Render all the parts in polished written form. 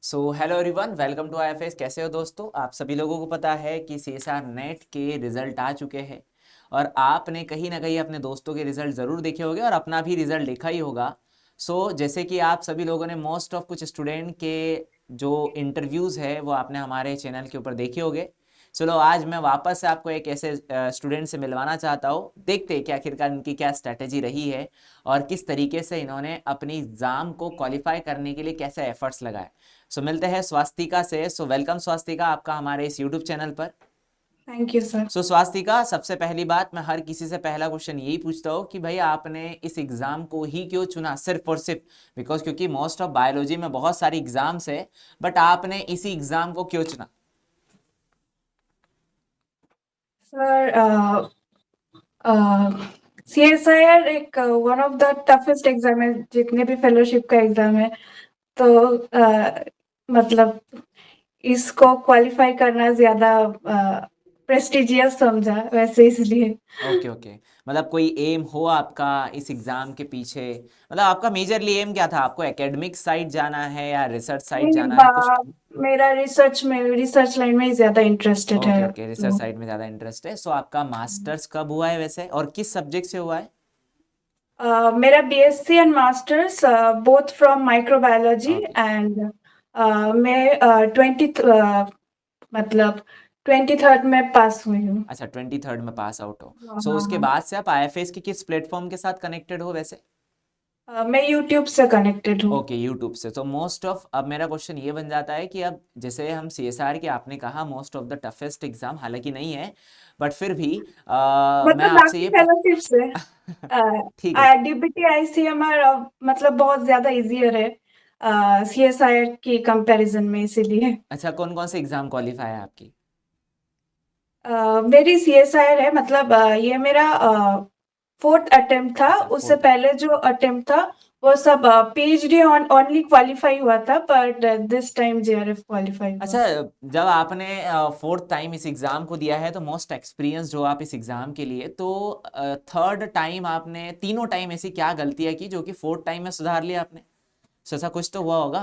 So hello everyone, welcome to IFS. कैसे हो दोस्तों? आप सभी लोगों को पता है कि सीएसआर नेट के रिजल्ट आ चुके हैं और आपने कहीं ना कहीं अपने दोस्तों के रिजल्ट ज़रूर देखे होंगे और अपना भी रिजल्ट देखा ही होगा। जैसे कि आप सभी लोगों ने मोस्ट ऑफ कुछ स्टूडेंट के जो इंटरव्यूज़ है वो आपने हमारे चैनल के ऊपर देखे होंगे। चलो आज मैं वापस से आपको एक ऐसे स्टूडेंट से मिलवाना चाहता हूँ। देखते हैं कि आखिरकार इनकी क्या स्ट्रैटेजी रही है और किस तरीके से इन्होंने अपनी एग्ज़ाम को क्वालिफाई करने के लिए कैसे एफर्ट्स लगाए। मिलते हैं स्वास्तिका से। वेलकम स्वास्तिका, आपका हमारे इस यूट्यूब चैनल पर। Thank you sir. स्वास्तिका, सबसे पहली बात, मैं हर किसी से पहला क्वेश्चन यही पूछता हूँ कि भाई आपने इस एग्जाम को ही क्यों चुना, सिर्फ और सिर्फ बिकॉज क्योंकि मोस्ट ऑफ बायोलॉजी में बहुत सारी एग्जाम्स है, बट आपने इसी एग्जाम को क्यों चुना? सर सीएसआईआर एक one of the toughest exam है, जितने भी फेलोशिप का एग्जाम है। तो मतलब इसको क्वालिफाई करना ज्यादा प्रेस्टिजियस समझा वैसे, इसलिए। ओके ओके, मतलब कोई एम हो आपका इस एग्जाम के पीछे? मतलब आपका मेजरली एम क्या था? आपको एकेडमिक साइड जाना है या रिसर्च साइड नहीं, जाना है कुछ? मेरा रिसर्च लाइन में ही ज्यादा इंटरेस्टेड ओके है, ओके, रिसर्च तो साइड में ज़्यादा इंटरेस्ट है। आपका मास्टर्स कब हुआ है वैसे और किस सब्जेक्ट से हुआ है? मेरा BSc and masters both from microbiology okay. And मैं 20 मतलब 23rd में पास हुई हूँ। अच्छा, 23rd में पास आउट हो। हाँ, हाँ, उसके हाँ। बाद से आप आईएफएस के किस प्लेटफॉर्म के साथ कनेक्टेड हो वैसे? मैं यूट्यूब से कनेक्टेड हूँ। ओके, यूट्यूब से। तो मोस्ट ऑफ, अब मेरा क्वेश्चन ये बन जाता है कि अब जैसे हम सीएसआर के, आपने कहा most of the toughest exam, हालांकि नहीं है बट फिर भी मैं मतलब आपसे बाकी ये फेलोशिप से ठीक है। डीबीटी आईसीएमआर मतलब बहुत ज्यादा इजियर है सीएसआईआर की कंपैरिजन में, इसीलिए। अच्छा, कौन कौन से एग्जाम क्वालिफाई है आपकी? मेरी सीएसआईआर है, मतलब ये मेरा फोर्थ अटेम्प्ट था। अच्छा, उससे फोर्थ। पहले जो अटेम्प्ट था वो सब पीएचडी ऑन ओनली क्वालिफाई हुआ था, but this time JRF qualify हुआ। अच्छा, जब आपने फोर्थ टाइम इस एग्जाम को दिया है तो मोस्ट एक्सपीरियंस जो आप इस एग्जाम के लिए, तो थर्ड टाइम आपने, तीनों टाइम ऐसी क्या गलतियां की जो कि फोर्थ टाइम में सुधार लिया आपने? ऐसा कुछ तो हुआ होगा।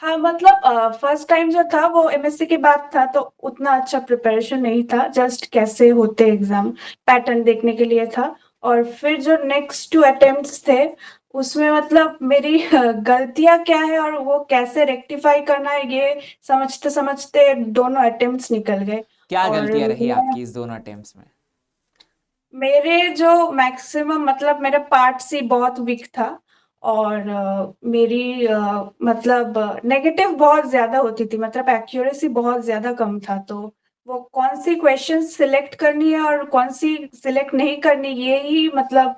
हाँ, मतलब फर्स्ट टाइम जो था वो एमएससी के बाद था, तो उतना अच्छा प्रिपरेशन नहीं था, जस्ट कैसे होते एग्जाम पैटर्न देखने के लिए था। और फिर जो नेक्स्ट टू अटेम्प्ट्स थे, उसमें मतलब मेरी गलतियां क्या है और वो कैसे रेक्टिफाई करना है, ये समझते समझते दोनों अटेम्प्ट्स निकल गए। क्या और गलतियां रही मैं आपकी इस दोनों अटेम्प्ट्स में? मेरे जो मैक्सिमम मतलब मेरा पार्ट सी बहुत वीक था। और मेरी मतलब नेगेटिव बहुत ज्यादा होती थी, मतलब एक्यूरेसी बहुत ज्यादा कम था। तो वो कौन सी क्वेश्चन सिलेक्ट करनी है और कौन सी सिलेक्ट नहीं करनी, ये ही मतलब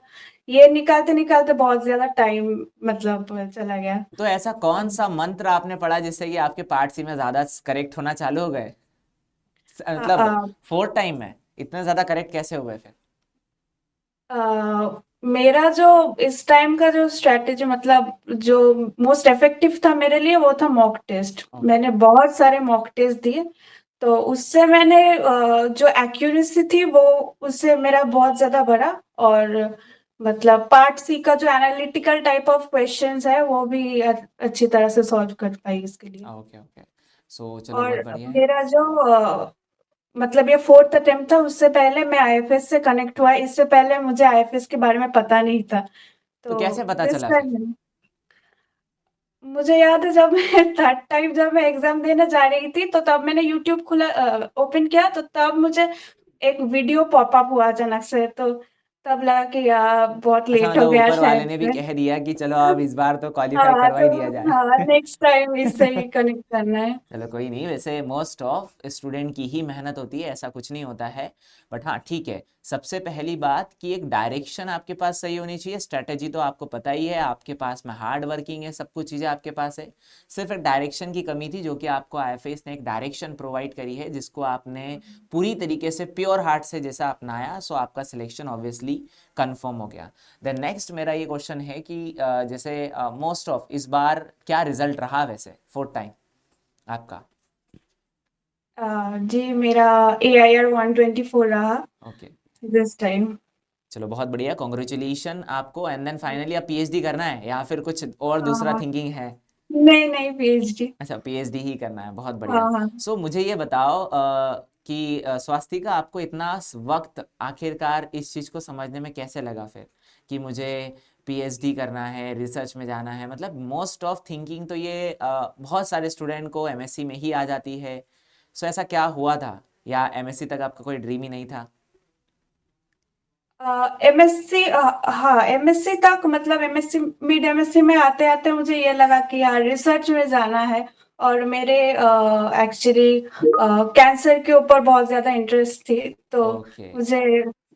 ये निकालते निकालते बहुत ज्यादा टाइम मतलब चला गया। तो ऐसा कौन सा मंत्र आपने पढ़ा जिससे कि आपके पार्ट सी में ज्यादा करेक्ट होना चालू हो गए? अ, मतलब अ, फोर्थ टाइम में इतने ज्यादा करेक्ट कैसे हुए फिर? मेरा जो इस टाइम का जो स्ट्रेटेजी, मतलब जो मोस्ट इफेक्टिव था मेरे लिए, वो था मॉक टेस्ट। ओके। मैंने बहुत सारे मॉक टेस्ट दिए, तो उससे मैंने जो एक्यूरेसी थी वो, उससे मेरा बहुत ज्यादा बढ़ा। और मतलब पार्ट सी का जो एनालिटिकल टाइप ऑफ क्वेश्चंस है वो भी अच्छी तरह से सॉल्व कर पाई इसके लिए। ओके ओके, चलो बहुत और बढ़िया है। मेरा जो मतलब ये फोर्थ अटेम्प्ट था, उससे पहले मैं आईएफएस से कनेक्ट हुआ। इससे पहले मुझे आईएफएस के बारे में पता नहीं था। तो तो कैसे पता दिस चला फिर? टाइम मुझे याद है, जब मैं थर्ड टाइम जब मैं एग्जाम देने जा रही थी, तो तब मैंने यूट्यूब खुला, ओपन किया, तो तब मुझे एक वीडियो पॉपअप हुआ अचानक से। तो तब लगा कि यार बहुत अच्छा, लेट हो मतलब गया ऊपर वाले शायद ने भी से। कह दिया कि चलो अब इस बार तो क्वालिफाई हाँ, करवा तो ही दिया जाए। हाँ, नेक्स्ट टाइम इससे ही कनेक्ट करना है। चलो कोई नहीं, वैसे मोस्ट ऑफ स्टूडेंट की ही मेहनत होती है, ऐसा कुछ नहीं होता है। बट हाँ ठीक है, सबसे पहली बात कि एक डायरेक्शन आपके पास सही होनी चाहिए। स्ट्रेटेजी तो आपको पता ही है, आपके पास में हार्ड वर्किंग है, सब कुछ चीज़ें आपके पास है। सिर्फ एक डायरेक्शन की कमी थी जो कि आपको आईएफएस ने एक डायरेक्शन प्रोवाइड करी है, जिसको आपने पूरी तरीके से प्योर हार्ट से जैसा अपनाया, आपका सिलेक्शन ऑब्वियसली कंफर्म हो गया। देन नेक्स्ट मेरा ये क्वेश्चन है कि जैसे मोस्ट ऑफ इस बार क्या रिजल्ट रहा वैसे फोर्थ टाइम आपका? जी, मेरा AIR 124 रहा ओके, दिस टाइम। चलो बहुत बढ़िया, कॉन्ग्रेचुलेशन आपको। एंड देन फाइनली अब पीएचडी करना है या फिर कुछ और दूसरा हाँ, थिंकिंग है? नहीं नहीं, पीएचडी। अच्छा, पीएचडी ही करना है, बहुत हाँ बढ़िया। हाँ। सो मुझे ये बताओ कि स्वास्तिका, आपको इतना वक्त आखिरकार इस चीज़ को समझने में कैसे लगा फिर कि मुझे पीएचडी करना है, रिसर्च में जाना है? मतलब मोस्ट ऑफ थिंकिंग तो ये बहुत सारे स्टूडेंट को एमएससी में ही आ जाती है। सो ऐसा क्या हुआ था, या एमएससी तक आपका कोई ड्रीम ही नहीं था? एमएससी, हाँ एमएससी तक, मतलब एमएससी, मिड एमएससी में आते आते मुझे ये लगा कि यार रिसर्च में जाना है। और मेरे एक्चुअली कैंसर के ऊपर बहुत ज्यादा इंटरेस्ट थी, तो ओके। मुझे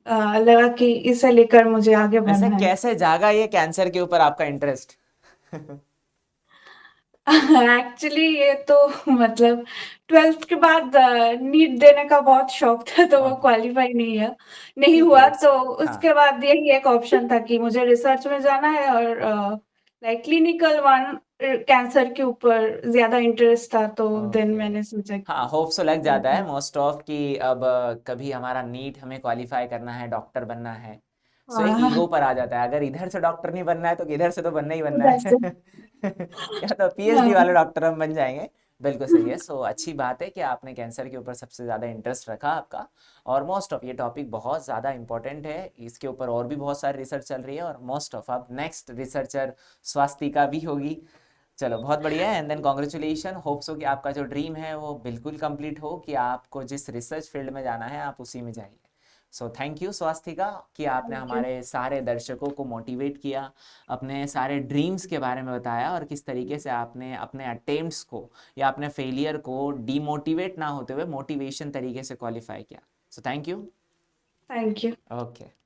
लगा कि इसे लेकर मुझे आगे वैसे बढ़ना है। कैसे जागा ये कैंसर के ऊपर आपका इंटरेस्ट? एक्चुअली ये तो मतलब 12th के बाद नीट देने का बहुत शौक था, तो वो क्वालिफाई नहीं ठीक है, हुआ, इट्स तो हाँ। उसके बाद यही एक ऑप्शन था कि मुझे रिसर्च में जाना है, और लाइक क्लिनिकल वन, कैंसर के ऊपर ज्यादा इंटरेस्ट था, तो देन ओके। मैंने सोचा हाँ, कि होप सो लग जाता है हाँ मोस्ट ऑफ कि अब कभी हमारा नीट हमें क्वालिफाई करना है, डॉक्टर बनना है। सो एक ईगो हाँ, पर आ जाता है, अगर इधर से डॉक्टर नहीं बनना है तो इधर से तो बनना ही बनना उधर है। से। या तो पीएचडी वाले हाँ। डॉक्टर हम बन जाएंगे। बिल्कुल सही है। सो अच्छी बात है कि आपने कैंसर के ऊपर सबसे ज़्यादा इंटरेस्ट रखा आपका। और मोस्ट ऑफ ये टॉपिक बहुत ज़्यादा इंपॉर्टेंट है, इसके ऊपर और भी बहुत सारी रिसर्च चल रही है, और मोस्ट ऑफ अब नेक्स्ट रिसर्चर स्वास्तिका भी होगी। चलो, बहुत बढ़िया है। And then congratulation, hope so कि आपका जो ड्रीम है वो बिल्कुल कंप्लीट हो, कि आपको जिस रिसर्च फील्ड में जाना है आप उसी में जाइए। सो थैंक यू स्वास्तिका, कि आपने थैंक यू। हमारे सारे दर्शकों को मोटिवेट किया, अपने सारे ड्रीम्स के बारे में बताया, और किस तरीके से आपने अपने अटेम्प्ट्स को या अपने फेलियर को डीमोटिवेट ना होते हुए मोटिवेशन तरीके से क्वालिफाई किया। So thank you. Thank you. Okay.